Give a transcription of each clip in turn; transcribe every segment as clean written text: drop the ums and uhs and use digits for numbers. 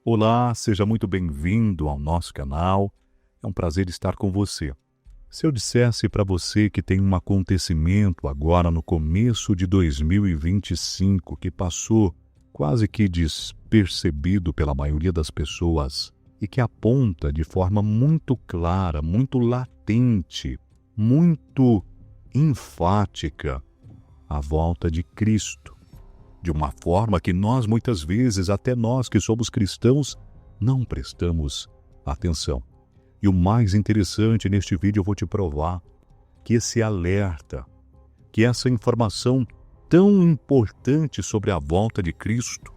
Olá, seja muito bem-vindo ao nosso canal. É um prazer estar com você. Se eu dissesse para você que tem um acontecimento agora no começo de 2025 que passou quase que despercebido pela maioria das pessoas e que aponta de forma muito clara, muito latente, muito enfática a volta de Cristo, de uma forma que nós muitas vezes, até nós que somos cristãos, não prestamos atenção. E o mais interessante neste vídeo eu vou te provar que esse alerta, que essa informação tão importante sobre a volta de Cristo,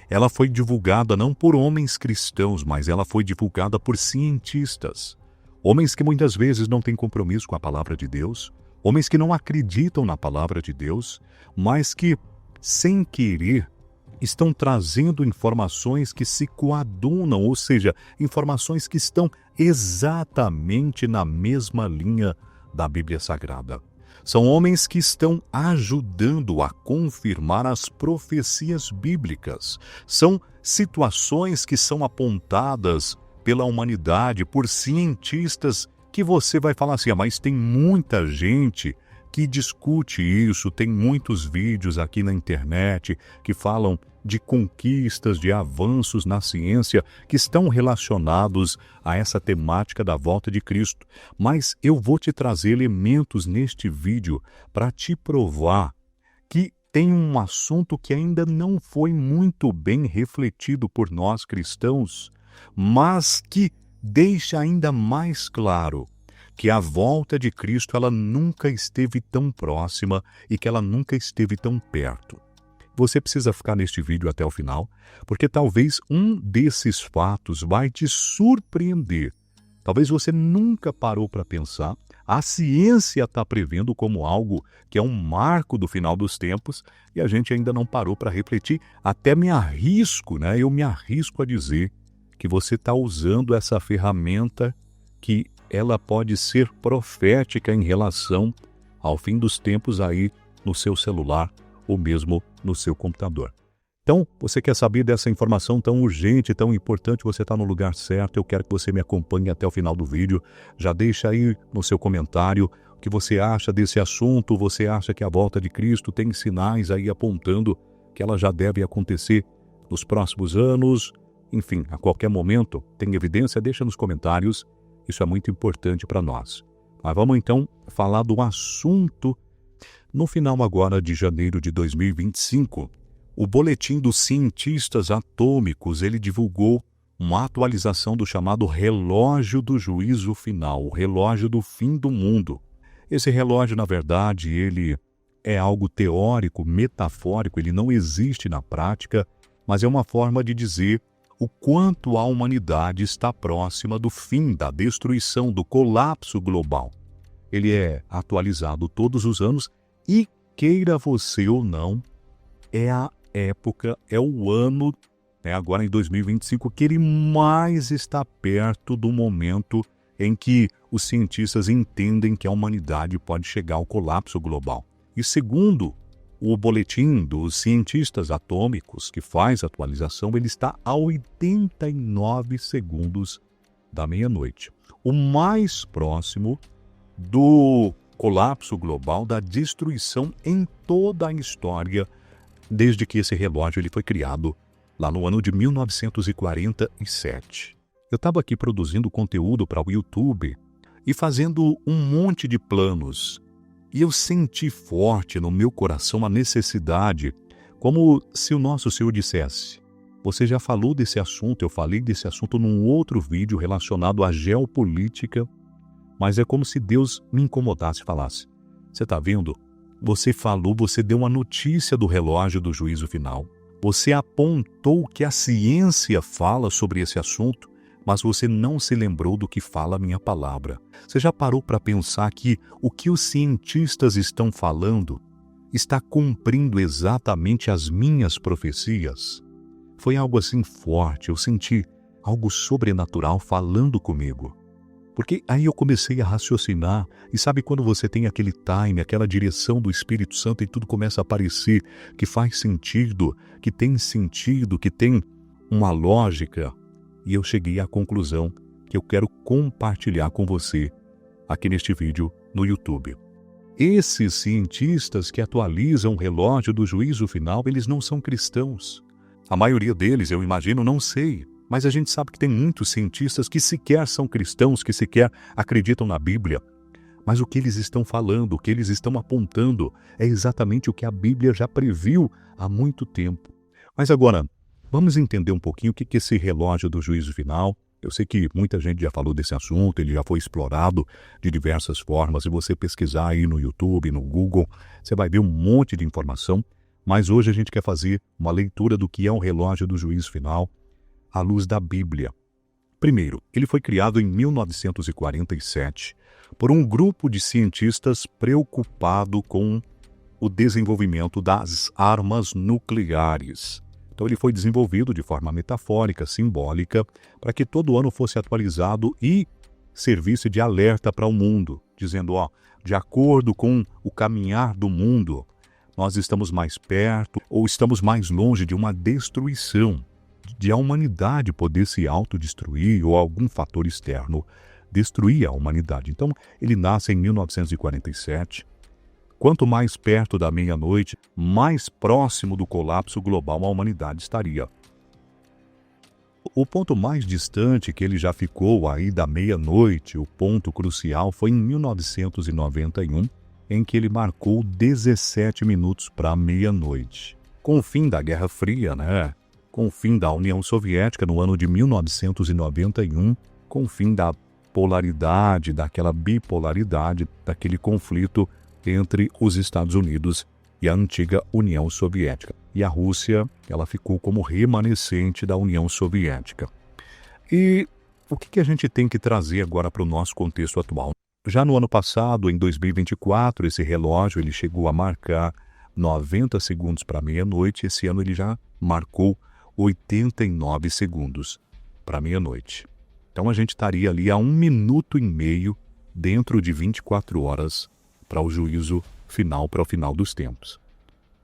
ela foi divulgada não por homens cristãos, mas ela foi divulgada por cientistas. Homens que muitas vezes não têm compromisso com a palavra de Deus, homens que não acreditam na palavra de Deus, mas que, sem querer, estão trazendo informações que se coadunam, ou seja, informações que estão exatamente na mesma linha da Bíblia Sagrada. São homens que estão ajudando a confirmar as profecias bíblicas. São situações que são apontadas pela humanidade, por cientistas, que você vai falar assim, mas tem muita gente que discute isso, tem muitos vídeos aqui na internet que falam de conquistas, de avanços na ciência que estão relacionados a essa temática da volta de Cristo. Mas eu vou te trazer elementos neste vídeo para te provar que tem um assunto que ainda não foi muito bem refletido por nós cristãos, mas que deixa ainda mais claro que a volta de Cristo ela nunca esteve tão próxima e que ela nunca esteve tão perto. Você precisa ficar neste vídeo até o final, porque talvez um desses fatos vai te surpreender. Talvez você nunca parou para pensar. A ciência está prevendo como algo que é um marco do final dos tempos e a gente ainda não parou para refletir. Até me arrisco, eu me arrisco a dizer que você está usando essa ferramenta que ela pode ser profética em relação ao fim dos tempos aí no seu celular ou mesmo no seu computador. Então, você quer saber dessa informação tão urgente, tão importante, você está no lugar certo. Eu quero que você me acompanhe até o final do vídeo. Já deixa aí no seu comentário o que você acha desse assunto. Você acha que a volta de Cristo tem sinais aí apontando que ela já deve acontecer nos próximos anos? Enfim, a qualquer momento, tem evidência? Deixa nos comentários. Isso é muito importante para nós. Mas vamos então falar do assunto. No final agora de janeiro de 2025, o Boletim dos Cientistas Atômicos, ele divulgou uma atualização do chamado relógio do juízo final, o relógio do fim do mundo. Esse relógio, na verdade, ele é algo teórico, metafórico, ele não existe na prática, mas é uma forma de dizer o quanto a humanidade está próxima do fim, da destruição, do colapso global. Ele é atualizado todos os anos e, queira você ou não, é a época, é o ano, agora em 2025, que ele mais está perto do momento em que os cientistas entendem que a humanidade pode chegar ao colapso global. E segundo o boletim dos cientistas atômicos, que faz a atualização, ele está a 89 segundos da meia-noite. O mais próximo do colapso global, da destruição em toda a história, desde que esse relógio ele foi criado lá no ano de 1947. Eu estava aqui produzindo conteúdo para o YouTube e fazendo um monte de planos. E eu senti forte no meu coração a necessidade, como se o nosso Senhor dissesse, você já falou desse assunto, eu falei desse assunto num outro vídeo relacionado à geopolítica, mas é como se Deus me incomodasse e falasse, você está vendo? Você falou, você deu uma notícia do relógio do juízo final, você apontou o que a ciência fala sobre esse assunto, mas você não se lembrou do que fala a minha palavra. Você já parou para pensar que o que os cientistas estão falando está cumprindo exatamente as minhas profecias? Foi algo assim forte, eu senti algo sobrenatural falando comigo. Porque aí eu comecei a raciocinar, e sabe quando você tem aquele time, aquela direção do Espírito Santo e tudo começa a aparecer, que faz sentido, que tem uma lógica e eu cheguei à conclusão que eu quero compartilhar com você aqui neste vídeo no YouTube. Esses cientistas que atualizam o relógio do juízo final, eles não são cristãos. A maioria deles, eu imagino, não sei, mas a gente sabe que tem muitos cientistas que sequer são cristãos, que sequer acreditam na Bíblia. Mas o que eles estão falando, o que eles estão apontando, é exatamente o que a Bíblia já previu há muito tempo. Mas agora, vamos entender um pouquinho o que é esse relógio do juízo final. Eu sei que muita gente já falou desse assunto, ele já foi explorado de diversas formas. Se você pesquisar aí no YouTube, no Google, você vai ver um monte de informação. Mas hoje a gente quer fazer uma leitura do que é o relógio do juízo final à luz da Bíblia. Primeiro, ele foi criado em 1947 por um grupo de cientistas preocupado com o desenvolvimento das armas nucleares. Então ele foi desenvolvido de forma metafórica, simbólica, para que todo ano fosse atualizado e servisse de alerta para o mundo, dizendo, de acordo com o caminhar do mundo, nós estamos mais perto ou estamos mais longe de uma destruição, de a humanidade poder se autodestruir ou algum fator externo destruir a humanidade. Então ele nasce em 1947. Quanto mais perto da meia-noite, mais próximo do colapso global a humanidade estaria. O ponto mais distante que ele já ficou aí da meia-noite, o ponto crucial, foi em 1991, em que ele marcou 17 minutos para a meia-noite. Com o fim da Guerra Fria, com o fim da União Soviética no ano de 1991, com o fim da polaridade, daquela bipolaridade, daquele conflito entre os Estados Unidos e a antiga União Soviética. E a Rússia, ela ficou como remanescente da União Soviética. E o que a gente tem que trazer agora para o nosso contexto atual? Já no ano passado, em 2024, esse relógio ele chegou a marcar 90 segundos para meia-noite. Esse ano ele já marcou 89 segundos para meia-noite. Então a gente estaria ali a 1 minuto e meio dentro de 24 horas para o juízo final, para o final dos tempos.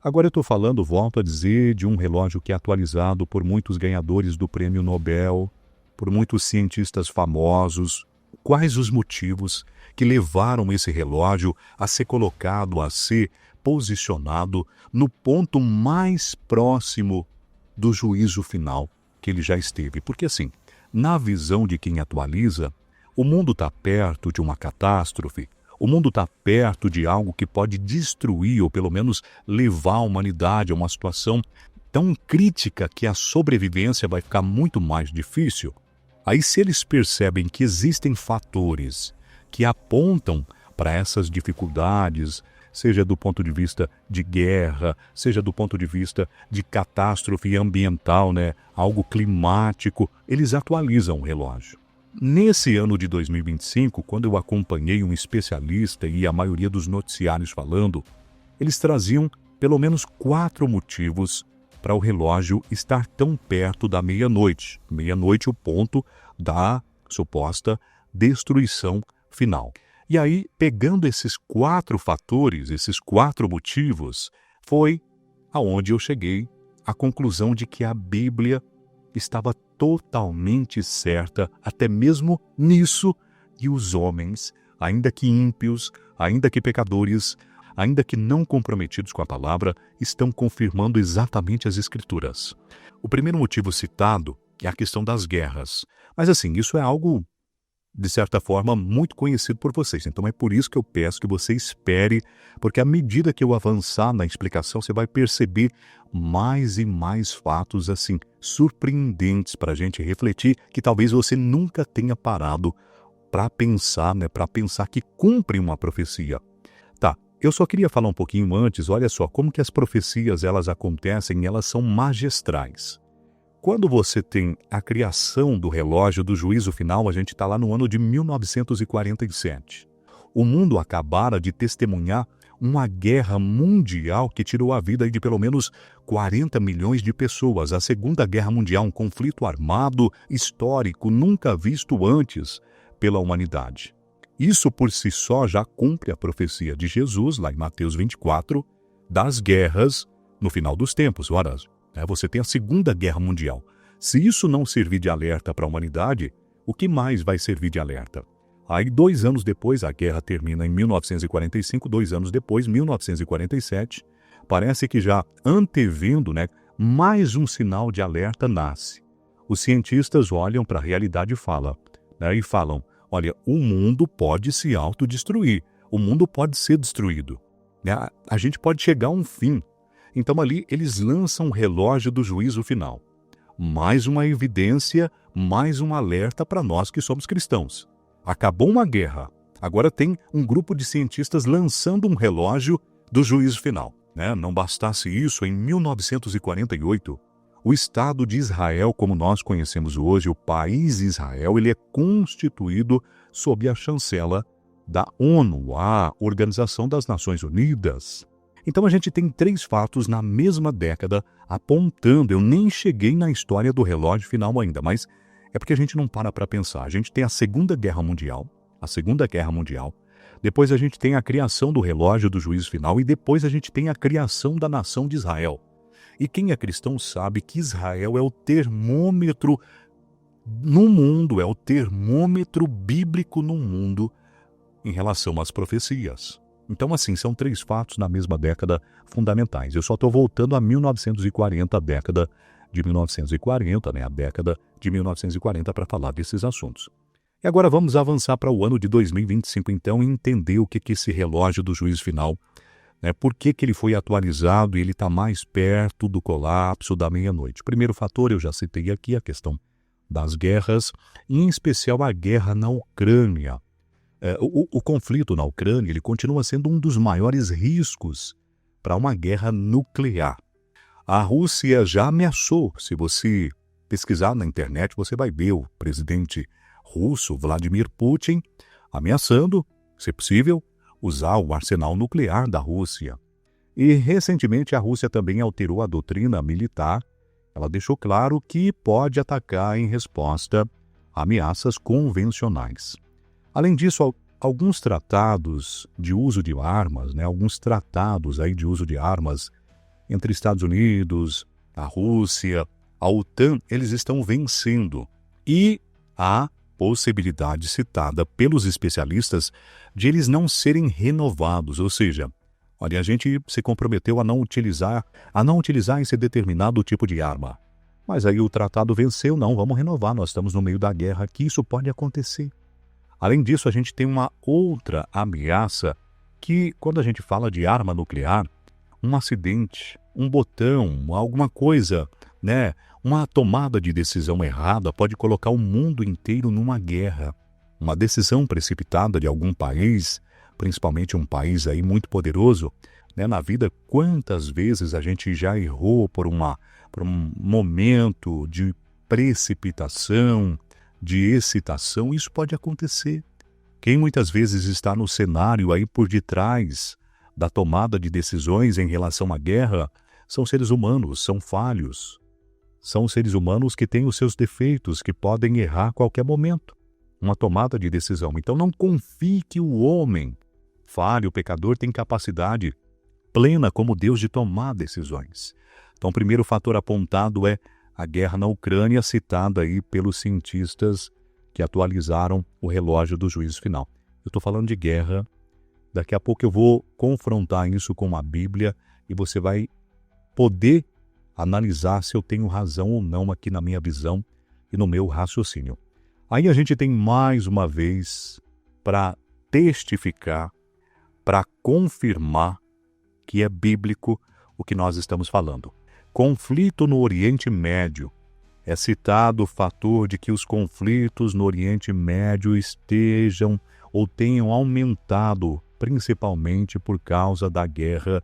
Agora eu estou falando, volto a dizer, de um relógio que é atualizado por muitos ganhadores do Prêmio Nobel, por muitos cientistas famosos. Quais os motivos que levaram esse relógio a ser colocado, a ser posicionado no ponto mais próximo do juízo final que ele já esteve? Porque assim, na visão de quem atualiza, o mundo está perto de uma catástrofe, o mundo está perto de algo que pode destruir ou pelo menos levar a humanidade a uma situação tão crítica que a sobrevivência vai ficar muito mais difícil. Aí se eles percebem que existem fatores que apontam para essas dificuldades, seja do ponto de vista de guerra, seja do ponto de vista de catástrofe ambiental, algo climático, eles atualizam o relógio. Nesse ano de 2025, quando eu acompanhei um especialista e a maioria dos noticiários falando, eles traziam pelo menos 4 motivos para o relógio estar tão perto da meia-noite. Meia-noite, o ponto da suposta destruição final. E aí, pegando esses 4 fatores, esses 4 motivos, foi aonde eu cheguei à conclusão de que a Bíblia estava totalmente certa, até mesmo nisso, e os homens, ainda que ímpios, ainda que pecadores, ainda que não comprometidos com a palavra, estão confirmando exatamente as Escrituras. O primeiro motivo citado é a questão das guerras. Mas assim, isso é algo, de certa forma, muito conhecido por vocês. Então é por isso que eu peço que você espere, porque à medida que eu avançar na explicação, você vai perceber mais e mais fatos assim surpreendentes para a gente refletir, que talvez você nunca tenha parado para pensar, para pensar que cumpre uma profecia. Tá, eu só queria falar um pouquinho antes, olha só, como que as profecias elas acontecem, elas são magistrais. Quando você tem a criação do relógio do juízo final, a gente está lá no ano de 1947. O mundo acabara de testemunhar uma guerra mundial que tirou a vida de pelo menos 40 milhões de pessoas. A Segunda Guerra Mundial, um conflito armado histórico nunca visto antes pela humanidade. Isso por si só já cumpre a profecia de Jesus, lá em Mateus 24, das guerras no final dos tempos. Ora, você tem a Segunda Guerra Mundial. Se isso não servir de alerta para a humanidade, o que mais vai servir de alerta? Aí, 2 anos depois, a guerra termina em 1945, 2 anos depois, 1947, parece que já antevendo, mais um sinal de alerta nasce. Os cientistas olham para a realidade e falam, olha, o mundo pode se autodestruir, o mundo pode ser destruído, a gente pode chegar a um fim. Então ali eles lançam o relógio do juízo final. Mais uma evidência, mais um alerta para nós que somos cristãos. Acabou uma guerra, agora tem um grupo de cientistas lançando um relógio do juízo final. Não bastasse isso, em 1948, o Estado de Israel, como nós conhecemos hoje, o país Israel, ele é constituído sob a chancela da ONU, a Organização das Nações Unidas. Então a gente tem 3 fatos na mesma década apontando, eu nem cheguei na história do relógio final ainda, mas é porque a gente não para pensar. A gente tem a Segunda Guerra Mundial, depois a gente tem a criação do relógio do juízo final e depois a gente tem a criação da nação de Israel. E quem é cristão sabe que Israel é o termômetro no mundo, é o termômetro bíblico no mundo em relação às profecias. Então, assim, são 3 fatos na mesma década fundamentais. Eu só estou voltando a 1940, a década de 1940, a década de 1940 para falar desses assuntos. E agora vamos avançar para o ano de 2025, então, e entender o que esse relógio do juízo final, por que ele foi atualizado e ele está mais perto do colapso da meia-noite. Primeiro fator, eu já citei aqui, a questão das guerras, e em especial a guerra na Ucrânia. O conflito na Ucrânia ele continua sendo um dos maiores riscos para uma guerra nuclear. A Rússia já ameaçou, se você pesquisar na internet, você vai ver o presidente russo, Vladimir Putin, ameaçando, se possível, usar o arsenal nuclear da Rússia. E, recentemente, a Rússia também alterou a doutrina militar. Ela deixou claro que pode atacar em resposta a ameaças convencionais. Além disso, alguns tratados de uso de armas, entre Estados Unidos, a Rússia, a OTAN, eles estão vencendo. E há possibilidade citada pelos especialistas de eles não serem renovados, ou seja, olha, a gente se comprometeu a não utilizar esse determinado tipo de arma. Mas aí o tratado venceu, não, vamos renovar, nós estamos no meio da guerra aqui, isso pode acontecer. Além disso, a gente tem uma outra ameaça que, quando a gente fala de arma nuclear, um acidente, um botão, alguma coisa, uma tomada de decisão errada pode colocar o mundo inteiro numa guerra. Uma decisão precipitada de algum país, principalmente um país aí muito poderoso, na vida, quantas vezes a gente já errou por um momento de precipitação, de excitação, isso pode acontecer. Quem muitas vezes está no cenário aí por detrás da tomada de decisões em relação à guerra são seres humanos, são falhos. São seres humanos que têm os seus defeitos, que podem errar a qualquer momento. Uma tomada de decisão. Então não confie que o homem falho, o pecador, tem capacidade plena como Deus de tomar decisões. Então o primeiro fator apontado é a guerra na Ucrânia, citada aí pelos cientistas que atualizaram o relógio do juízo final. Eu estou falando de guerra, daqui a pouco eu vou confrontar isso com a Bíblia e você vai poder analisar se eu tenho razão ou não aqui na minha visão e no meu raciocínio. Aí a gente tem mais uma vez para testificar, para confirmar que é bíblico o que nós estamos falando. Conflito no Oriente Médio. É citado o fator de que os conflitos no Oriente Médio estejam ou tenham aumentado, principalmente por causa da guerra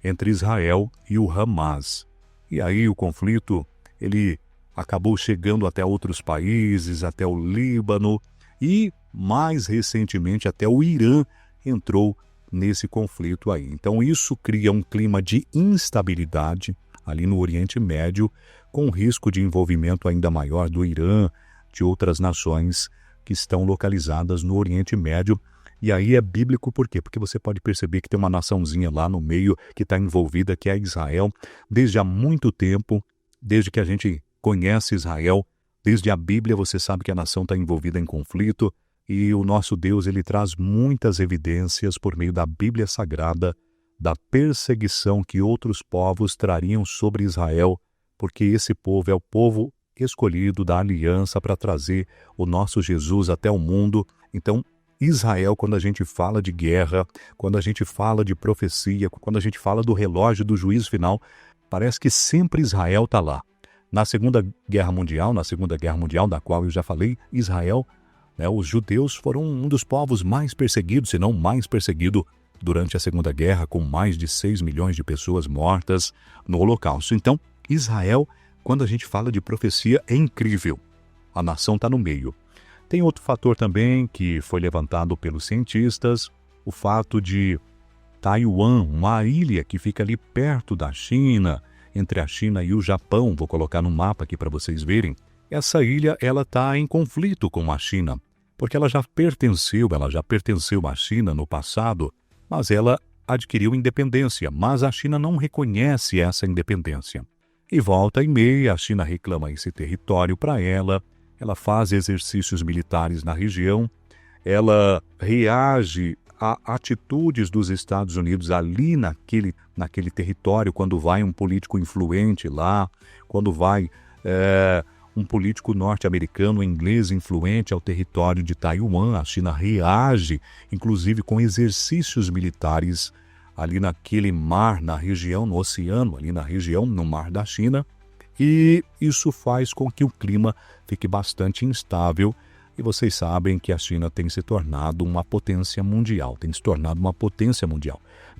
entre Israel e o Hamas. E aí o conflito, ele acabou chegando até outros países, até o Líbano e, mais recentemente, até o Irã entrou nesse conflito aí. Então isso cria um clima de instabilidade ali no Oriente Médio, com risco de envolvimento ainda maior do Irã, de outras nações que estão localizadas no Oriente Médio. E aí é bíblico por quê? Porque você pode perceber que tem uma naçãozinha lá no meio que está envolvida, que é Israel, desde há muito tempo, desde que a gente conhece Israel. Desde a Bíblia você sabe que a nação está envolvida em conflito e o nosso Deus ele traz muitas evidências por meio da Bíblia Sagrada da perseguição que outros povos trariam sobre Israel, porque esse povo é o povo escolhido da aliança para trazer o nosso Jesus até o mundo. Então, Israel, quando a gente fala de guerra, quando a gente fala de profecia, quando a gente fala do relógio do juízo final, parece que sempre Israel está lá. Na Segunda Guerra Mundial, da qual eu já falei, Israel, os judeus foram um dos povos mais perseguidos, se não mais perseguido, durante a Segunda Guerra, com mais de 6 milhões de pessoas mortas no Holocausto. Então, Israel, quando a gente fala de profecia, é incrível. A nação está no meio. Tem outro fator também que foi levantado pelos cientistas, o fato de Taiwan, uma ilha que fica ali perto da China, entre a China e o Japão, vou colocar no mapa aqui para vocês verem. Essa ilha ela está em conflito com a China, porque ela já pertenceu à China no passado, mas ela adquiriu independência, mas a China não reconhece essa independência. E volta e meia, a China reclama esse território para ela faz exercícios militares na região, ela reage a atitudes dos Estados Unidos ali naquele território, quando vai um político influente lá, quando vai um político norte-americano, inglês influente ao território de Taiwan, a China reage, inclusive com exercícios militares ali naquele mar, na região, no oceano, ali na região, no mar da China, e isso faz com que o clima fique bastante instável. E vocês sabem que a China tem se tornado uma potência mundial, Então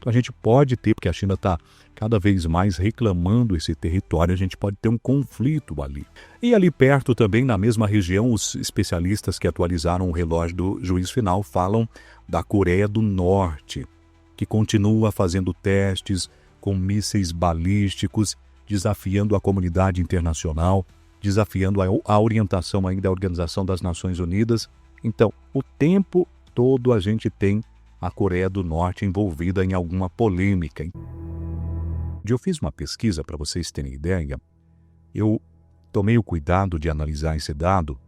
a gente pode ter, porque a China está cada vez mais reclamando esse território, a gente pode ter um conflito ali. E ali perto também, na mesma região, os especialistas que atualizaram o relógio do juízo final falam da Coreia do Norte, que continua fazendo testes com mísseis balísticos, desafiando a comunidade internacional, desafiando a orientação ainda da Organização das Nações Unidas. Então, o tempo todo a gente tem a Coreia do Norte envolvida em alguma polêmica. Eu fiz uma pesquisa, para vocês terem ideia, eu tomei o cuidado de analisar esse dado.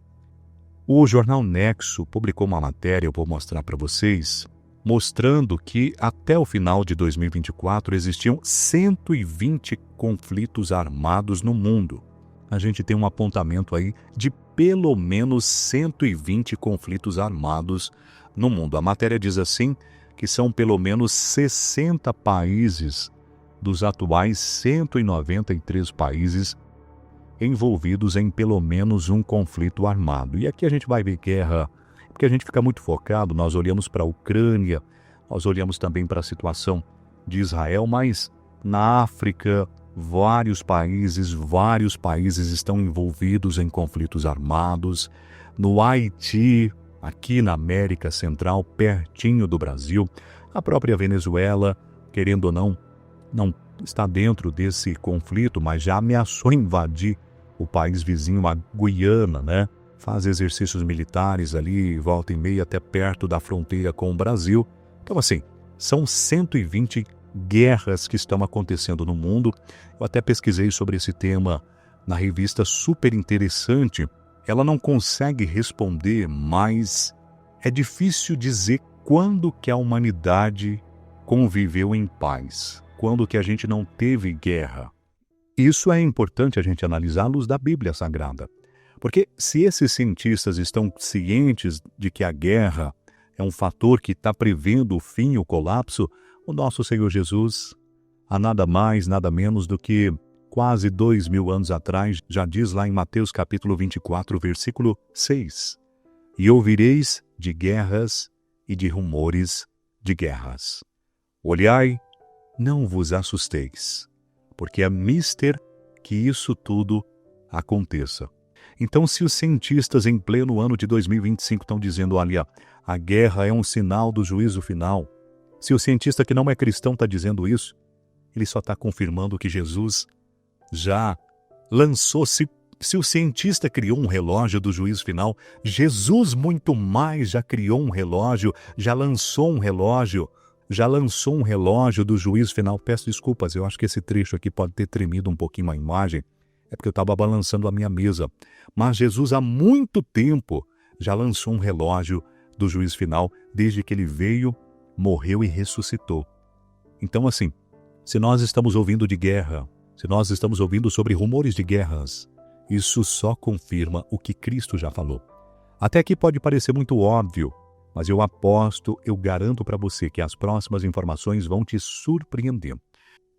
O jornal Nexo publicou uma matéria, eu vou mostrar para vocês, mostrando que até o final de 2024 existiam 120 conflitos armados no mundo. A gente tem um apontamento aí de pelo menos 120 conflitos armados no mundo. A matéria diz assim que são pelo menos 60 países dos atuais 193 países envolvidos em pelo menos um conflito armado. E aqui a gente vai ver guerra, porque a gente fica muito focado, nós olhamos para a Ucrânia, nós olhamos também para a situação de Israel, mas na África, vários países estão envolvidos em conflitos armados. No Haiti, aqui na América Central, pertinho do Brasil, a própria Venezuela, querendo ou não está dentro desse conflito, mas já ameaçou invadir o país vizinho, a Guiana, Faz exercícios militares ali, volta e meia até perto da fronteira com o Brasil. Então, assim, são 120 guerras que estão acontecendo no mundo. Eu até pesquisei sobre esse tema na revista Super Interessante. Ela não consegue responder, mas é difícil dizer quando que a humanidade conviveu em paz, quando que a gente não teve guerra. Isso é importante a gente analisar à luz da Bíblia Sagrada. Porque se esses cientistas estão cientes de que a guerra é um fator que está prevendo o fim, o colapso, o nosso Senhor Jesus, há nada mais, nada menos do que quase 2000 anos atrás, já diz lá em Mateus capítulo 24, versículo 6, e ouvireis de guerras e de rumores de guerras. Olhai, não vos assusteis, porque é mister que isso tudo aconteça. Então, se os cientistas em pleno ano de 2025 estão dizendo, olha, a guerra é um sinal do juízo final, se o cientista que não é cristão está dizendo isso, ele só está confirmando que Jesus já lançou. Se o cientista criou um relógio do juízo final, Jesus muito mais já criou um relógio, já lançou um relógio do juízo final. Peço desculpas, eu acho que esse trecho aqui pode ter tremido um pouquinho a imagem. É porque eu estava balançando a minha mesa. Mas Jesus há muito tempo já lançou um relógio do juízo final, desde que ele veio, morreu e ressuscitou. Então, assim, se nós estamos ouvindo de guerra, se nós estamos ouvindo sobre rumores de guerras, isso só confirma o que Cristo já falou. Até aqui pode parecer muito óbvio, mas eu aposto, eu garanto para você que as próximas informações vão te surpreender.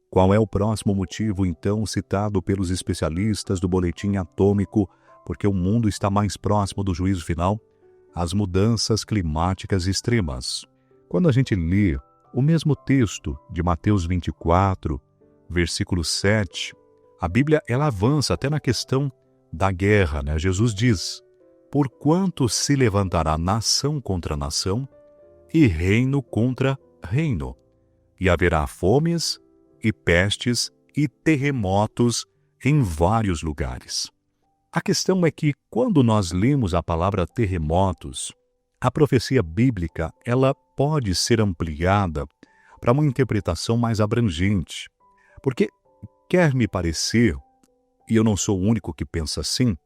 Qual é o próximo motivo, então, citado pelos especialistas do boletim atômico, porque o mundo está mais próximo do juízo final? As mudanças climáticas extremas. Quando a gente lê o mesmo texto de Mateus 24, versículo 7, a Bíblia ela avança até na questão da guerra, né? Jesus diz: porquanto se levantará nação contra nação e reino contra reino, e haverá fomes e pestes e terremotos em vários lugares. A questão é que, quando nós lemos a palavra terremotos, a profecia bíblica ela pode ser ampliada para uma interpretação mais abrangente. Porque quer me parecer, e eu não sou o único que pensa assim,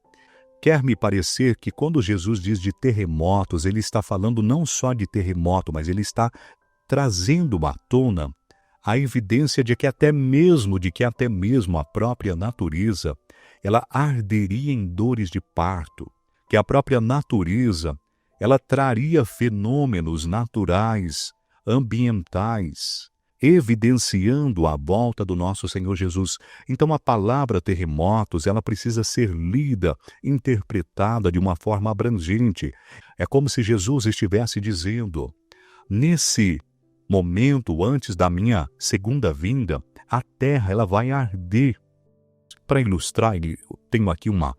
quer me parecer que quando Jesus diz de terremotos, ele está falando não só de terremoto, mas ele está trazendo à tona a evidência de que até mesmo a própria natureza, ela arderia em dores de parto, que a própria natureza, ela traria fenômenos naturais, ambientais, evidenciando a volta do nosso Senhor Jesus. Então a palavra terremotos, ela precisa ser lida, interpretada de uma forma abrangente. É como se Jesus estivesse dizendo: nesse momento, antes da minha segunda vinda, a terra ela vai arder. Para ilustrar, eu tenho aqui uma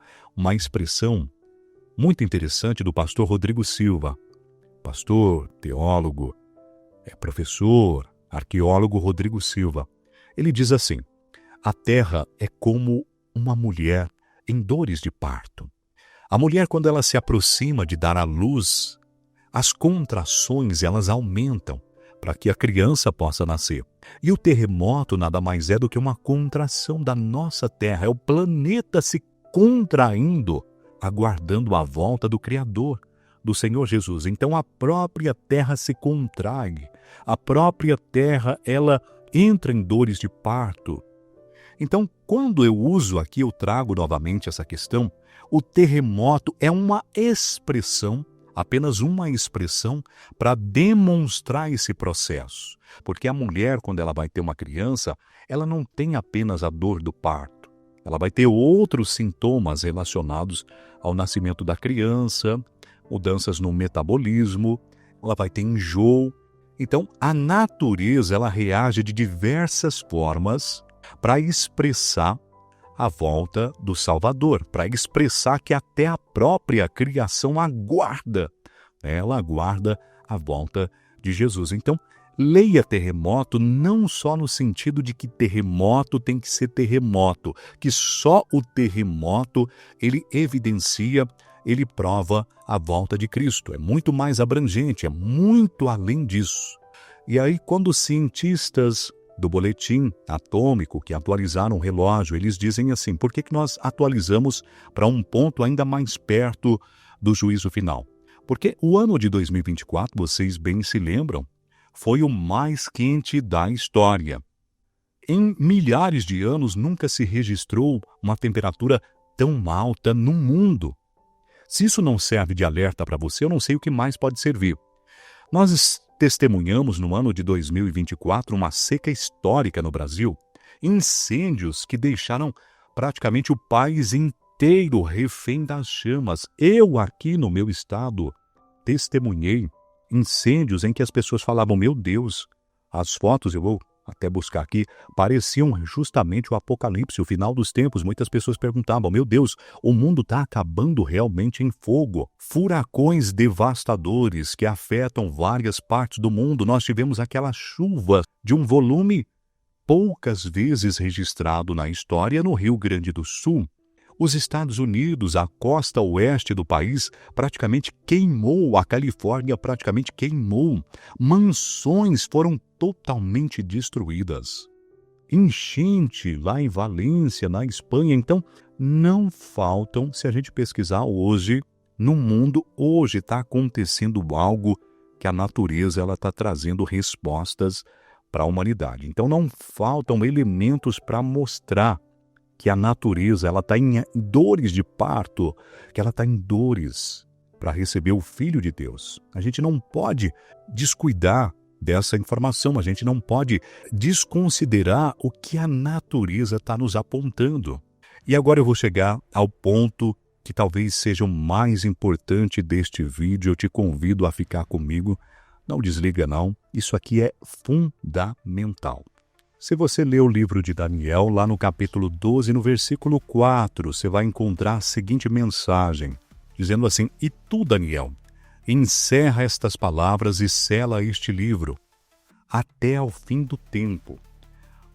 expressão muito interessante do pastor Rodrigo Silva. Pastor, teólogo, professor, arqueólogo Rodrigo Silva. Ele diz assim: a terra é como uma mulher em dores de parto. A mulher, quando ela se aproxima de dar à luz, as contrações elas aumentam para que a criança possa nascer. E o terremoto nada mais é do que uma contração da nossa terra. É o planeta se contraindo, aguardando a volta do Criador, do Senhor Jesus. Então a própria terra se contrai. A própria terra, ela entra em dores de parto. Então, quando eu uso aqui, eu trago novamente essa questão, o terremoto é uma expressão, apenas uma expressão, para demonstrar esse processo. Porque a mulher, quando ela vai ter uma criança, ela não tem apenas a dor do parto. Ela vai ter outros sintomas relacionados ao nascimento da criança, mudanças no metabolismo, ela vai ter enjoo. Então, a natureza ela reage de diversas formas para expressar a volta do Salvador, para expressar que até a própria criação aguarda, ela aguarda a volta de Jesus. Então, leia terremoto não só no sentido de que terremoto tem que ser terremoto, que só o terremoto ele evidencia, ele prova a volta de Cristo. É muito mais abrangente, é muito além disso. E aí, quando os cientistas do boletim atômico que atualizaram o relógio, eles dizem assim: por que nós atualizamos para um ponto ainda mais perto do juízo final? Porque o ano de 2024, vocês bem se lembram, foi o mais quente da história. Em milhares de anos nunca se registrou uma temperatura tão alta no mundo. Se isso não serve de alerta para você, eu não sei o que mais pode servir. Nós testemunhamos no ano de 2024 uma seca histórica no Brasil, incêndios que deixaram praticamente o país inteiro refém das chamas. Eu aqui no meu estado testemunhei incêndios em que as pessoas falavam: meu Deus, as fotos, eu vou até buscar aqui, pareciam justamente o apocalipse, o final dos tempos. Muitas pessoas perguntavam: meu Deus, o mundo está acabando realmente em fogo. Furacões devastadores que afetam várias partes do mundo. Nós tivemos aquela chuva de um volume poucas vezes registrado na história no Rio Grande do Sul. Os Estados Unidos, a costa oeste do país, praticamente queimou, a Califórnia praticamente queimou. Mansões foram totalmente destruídas. Enchente lá em Valência, na Espanha. Então, não faltam, se a gente pesquisar hoje, no mundo, hoje está acontecendo algo que a natureza está trazendo respostas para a humanidade. Então não faltam elementos para mostrar que a natureza está em dores de parto, que ela está em dores para receber o Filho de Deus. A gente não pode descuidar dessa informação, a gente não pode desconsiderar o que a natureza está nos apontando. E agora eu vou chegar ao ponto que talvez seja o mais importante deste vídeo. Eu te convido a ficar comigo. Não desliga não, isso aqui é fundamental. Se você ler o livro de Daniel, lá no capítulo 12, no versículo 4, você vai encontrar a seguinte mensagem, dizendo assim: "E tu, Daniel, encerra estas palavras e sela este livro, até ao fim do tempo.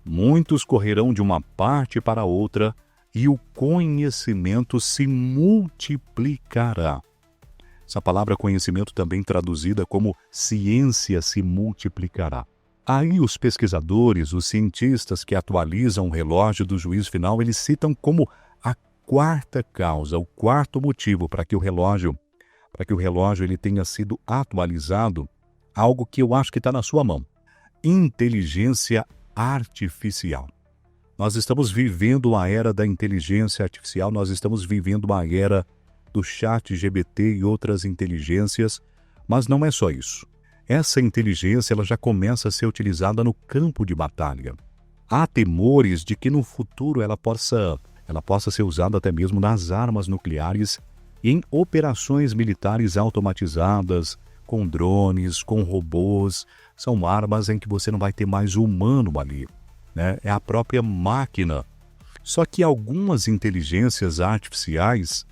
Muitos correrão de uma parte para outra, e o conhecimento se multiplicará." Essa palavra conhecimento também traduzida como ciência se multiplicará. Aí os pesquisadores, os cientistas que atualizam o relógio do juízo final, eles citam como a quarta causa, o quarto motivo para que o relógio ele tenha sido atualizado, algo que eu acho que está na sua mão: inteligência artificial. Nós estamos vivendo a era da inteligência artificial, nós estamos vivendo a era do ChatGPT e outras inteligências, mas não é só isso. Essa inteligência ela já começa a ser utilizada no campo de batalha. Há temores de que no futuro ela possa ser usada até mesmo nas armas nucleares e em operações militares automatizadas, com drones, com robôs. São armas em que você não vai ter mais humano ali, né? É a própria máquina. Só que algumas inteligências artificiais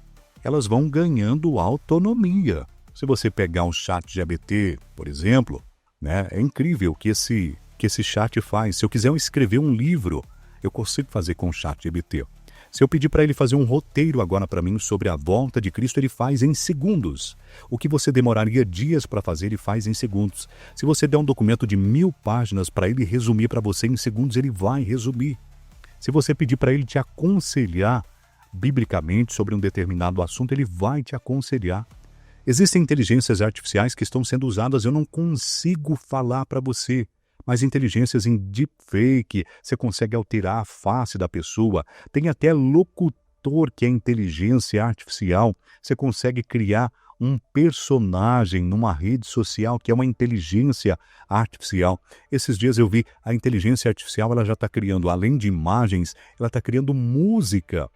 elas vão ganhando autonomia. Se você pegar um ChatGPT, por exemplo, né, é incrível o que esse chat faz. Se eu quiser escrever um livro, eu consigo fazer com o ChatGPT. Se eu pedir para ele fazer um roteiro agora para mim sobre a volta de Cristo, ele faz em segundos. O que você demoraria dias para fazer, ele faz em segundos. Se você der um documento de 1000 páginas para ele resumir para você em segundos, ele vai resumir. Se você pedir para ele te aconselhar biblicamente sobre um determinado assunto, ele vai te aconselhar. Existem inteligências artificiais que estão sendo usadas, eu não consigo falar para você, mas inteligências em deepfake, você consegue alterar a face da pessoa, tem até locutor que é inteligência artificial, você consegue criar um personagem numa rede social que é uma inteligência artificial. Esses dias eu vi a inteligência artificial, ela já está criando, além de imagens, ela está criando música.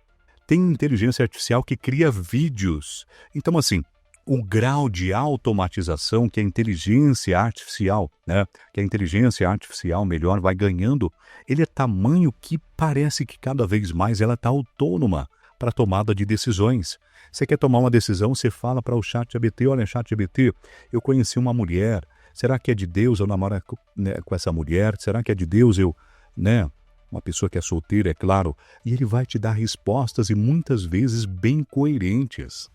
Tem inteligência artificial que cria vídeos. Então, assim, o grau de automatização que a inteligência artificial, melhor, vai ganhando, ele é tamanho que parece que cada vez mais ela está autônoma para a tomada de decisões. Você quer tomar uma decisão, você fala para o ChatGPT: "Olha, ChatGPT, eu conheci uma mulher, será que é de Deus eu namoro com essa mulher? Será que é de Deus eu, uma pessoa que é solteira, é claro", e ele vai te dar respostas e muitas vezes bem coerentes.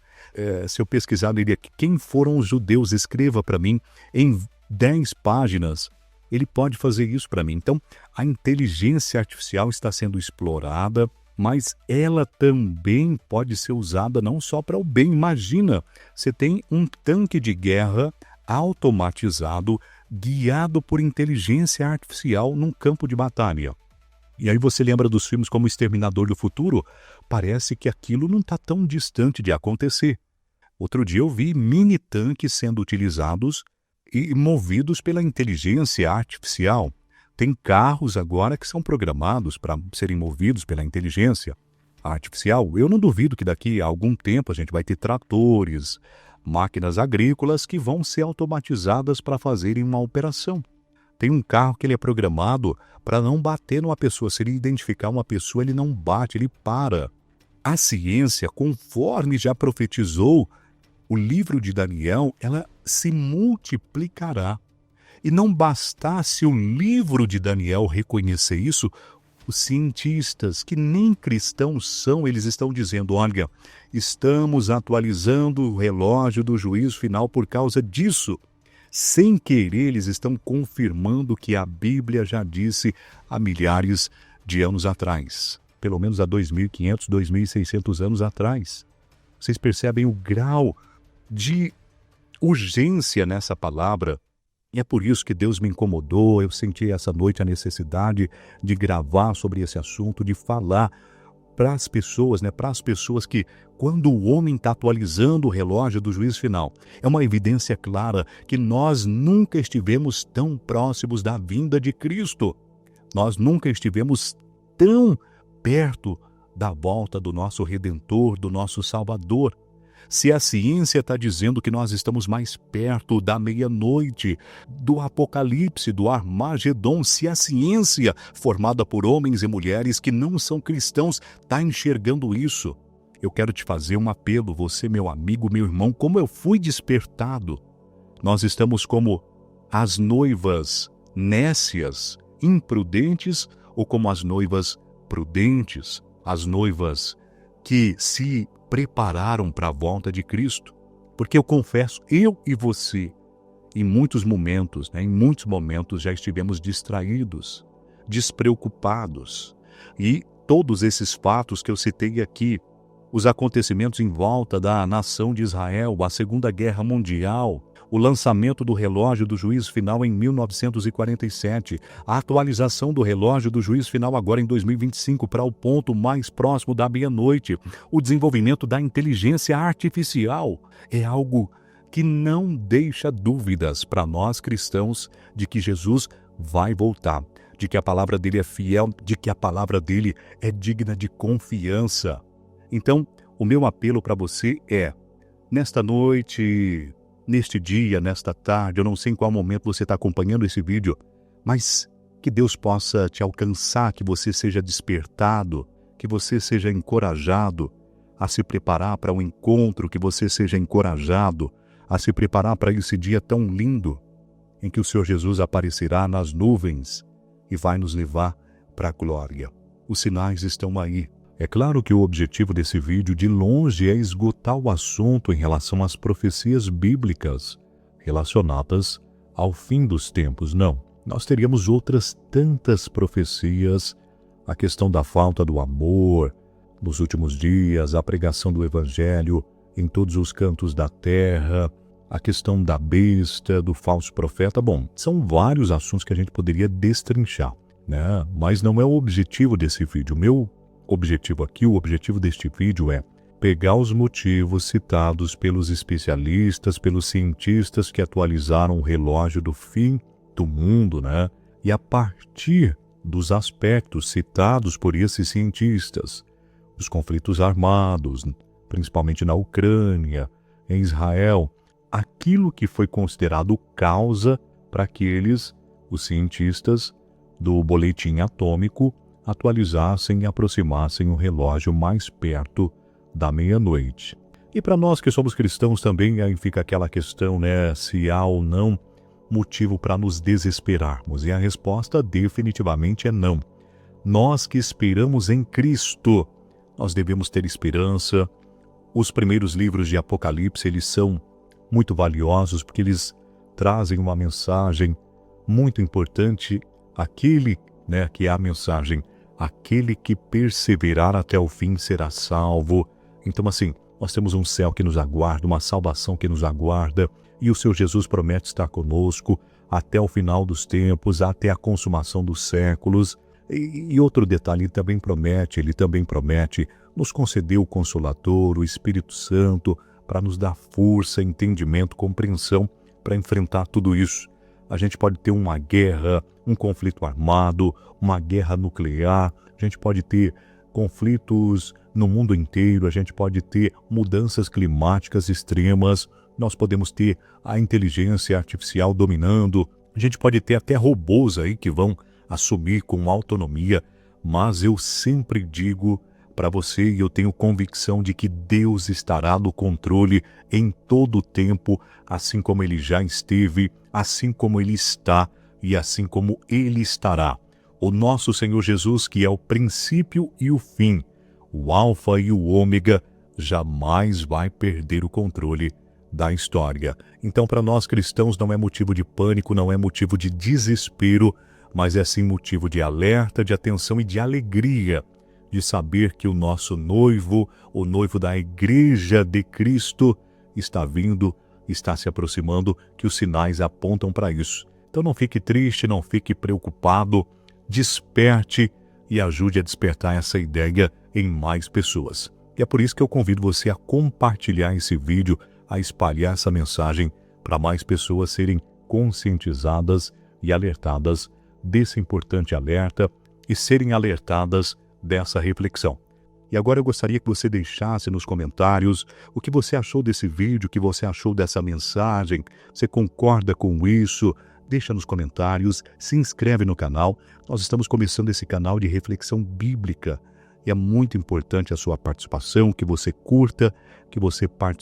Se eu pesquisar nele aqui, quem foram os judeus, escreva para mim em 10 páginas, ele pode fazer isso para mim. Então, a inteligência artificial está sendo explorada, mas ela também pode ser usada não só para o bem. Imagina, você tem um tanque de guerra automatizado, guiado por inteligência artificial num campo de batalha. E aí você lembra dos filmes como O Exterminador do Futuro? Parece que aquilo não está tão distante de acontecer. Outro dia eu vi mini-tanques sendo utilizados e movidos pela inteligência artificial. Tem carros agora que são programados para serem movidos pela inteligência artificial. Eu não duvido que daqui a algum tempo a gente vai ter tratores, máquinas agrícolas que vão ser automatizadas para fazerem uma operação. Tem um carro que ele é programado para não bater numa pessoa. Se ele identificar uma pessoa, ele não bate, ele para. A ciência, conforme já profetizou o livro de Daniel, ela se multiplicará. E não bastasse o livro de Daniel reconhecer isso, os cientistas, que nem cristãos são, eles estão dizendo: olha, estamos atualizando o relógio do juízo final por causa disso. Sem querer, eles estão confirmando o que a Bíblia já disse há milhares de anos atrás. pelo menos há 2.500, 2.600 anos atrás. Vocês percebem o grau de urgência nessa palavra? E é por isso que Deus me incomodou, eu senti essa noite a necessidade de gravar sobre esse assunto, de falar para as pessoas, para as pessoas que, quando o homem está atualizando o relógio do juízo final, é uma evidência clara que nós nunca estivemos tão próximos da vinda de Cristo. Nós nunca estivemos tão perto da volta do nosso Redentor, do nosso Salvador. Se a ciência está dizendo que nós estamos mais perto da meia-noite, do Apocalipse, do Armagedon, se a ciência, formada por homens e mulheres que não são cristãos, está enxergando isso, eu quero te fazer um apelo, você, meu amigo, meu irmão, como eu fui despertado. Nós estamos como as noivas nécias, imprudentes, ou como as noivas prudentes, as noivas que se prepararam para a volta de Cristo. Porque eu confesso, eu e você, em muitos momentos já estivemos distraídos, despreocupados. E todos esses fatos que eu citei aqui, os acontecimentos em volta da nação de Israel, a Segunda Guerra Mundial, o lançamento do relógio do juízo final em 1947, a atualização do relógio do juízo final agora em 2025 para o ponto mais próximo da meia-noite, o desenvolvimento da inteligência artificial é algo que não deixa dúvidas para nós cristãos de que Jesus vai voltar, de que a palavra dele é fiel, de que a palavra dele é digna de confiança. Então, o meu apelo para você é, nesta noite, neste dia, nesta tarde, eu não sei em qual momento você está acompanhando esse vídeo, mas que Deus possa te alcançar, que você seja despertado, que você seja encorajado a se preparar para o encontro, que você seja encorajado a se preparar para esse dia tão lindo, em que o Senhor Jesus aparecerá nas nuvens e vai nos levar para a glória. Os sinais estão aí. É claro que o objetivo desse vídeo de longe é esgotar o assunto em relação às profecias bíblicas relacionadas ao fim dos tempos. Não, nós teríamos outras tantas profecias, a questão da falta do amor nos últimos dias, a pregação do evangelho em todos os cantos da terra, a questão da besta, do falso profeta. Bom, são vários assuntos que a gente poderia destrinchar, Mas não é o objetivo desse vídeo. O meu objetivo aqui, o objetivo deste vídeo é pegar os motivos citados pelos especialistas, pelos cientistas que atualizaram o relógio do fim do mundo, E a partir dos aspectos citados por esses cientistas, os conflitos armados, principalmente na Ucrânia, em Israel, aquilo que foi considerado causa para que eles, os cientistas do boletim atômico, atualizassem e aproximassem o relógio mais perto da meia-noite. E para nós que somos cristãos também, aí fica aquela questão, se há ou não motivo para nos desesperarmos. E a resposta definitivamente é não. Nós que esperamos em Cristo, nós devemos ter esperança. Os primeiros livros de Apocalipse, eles são muito valiosos porque eles trazem uma mensagem muito importante, que é a mensagem: aquele que perseverar até o fim será salvo. Então, assim, nós temos um céu que nos aguarda, uma salvação que nos aguarda, e o Senhor Jesus promete estar conosco até o final dos tempos, até a consumação dos séculos. E outro detalhe, ele também promete nos conceder o Consolador, o Espírito Santo, para nos dar força, entendimento, compreensão para enfrentar tudo isso. A gente pode ter uma guerra, um conflito armado, uma guerra nuclear, a gente pode ter conflitos no mundo inteiro, a gente pode ter mudanças climáticas extremas, nós podemos ter a inteligência artificial dominando, a gente pode ter até robôs aí que vão assumir com autonomia, mas eu sempre digo para você, e eu tenho convicção de que Deus estará no controle em todo o tempo, assim como Ele já esteve, assim como Ele está e assim como Ele estará. O nosso Senhor Jesus, que é o princípio e o fim, o alfa e o ômega, jamais vai perder o controle da história. Então, para nós cristãos não é motivo de pânico, não é motivo de desespero, mas é sim motivo de alerta, de atenção e de alegria, de saber que o nosso noivo, o noivo da Igreja de Cristo, está vindo, está se aproximando, que os sinais apontam para isso. Então não fique triste, não fique preocupado, desperte e ajude a despertar essa ideia em mais pessoas. E é por isso que eu convido você a compartilhar esse vídeo, a espalhar essa mensagem para mais pessoas serem conscientizadas e alertadas desse importante alerta e serem alertadas dessa reflexão. E agora eu gostaria que você deixasse nos comentários o que você achou desse vídeo, o que você achou dessa mensagem, você concorda com isso? Deixa nos comentários, se inscreve no canal. Nós estamos começando esse canal de reflexão bíblica. E é muito importante a sua participação, que você curta, que você participe.